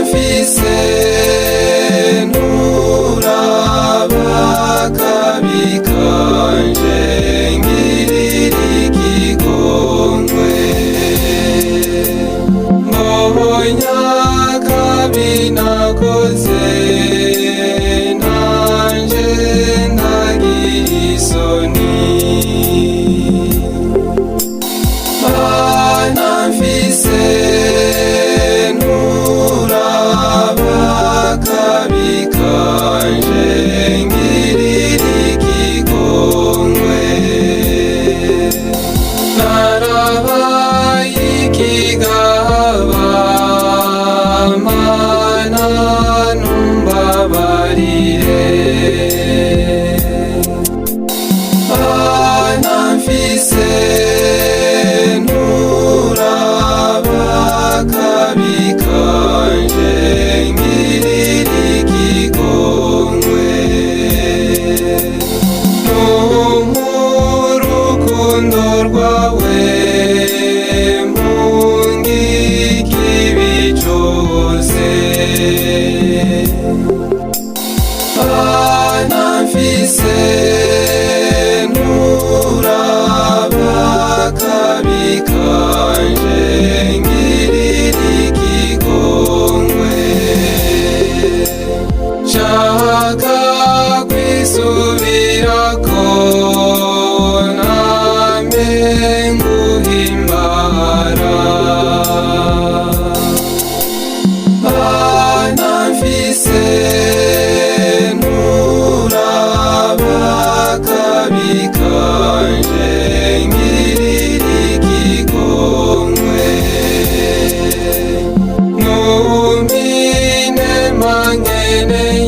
mfise nturaba kabi kanje ngirira ikigongwe mbonye akabi nakoze nanje ndagira isoni mana mfise nturaba kabi kanje ngirira ikigongwe narabaye ikigaba mana numbabarire mana mfise nturaba kabi kanje ngirira ikigongwe n'umurukundo rwawe mpungika ibi cyose mana mfise nturaba kabi kanje ngirira ikigongwe nshaka kwisubirako name nguhimbara mana mfise nturaba kabi kanje ngirira ikigongwe numpine mankeneye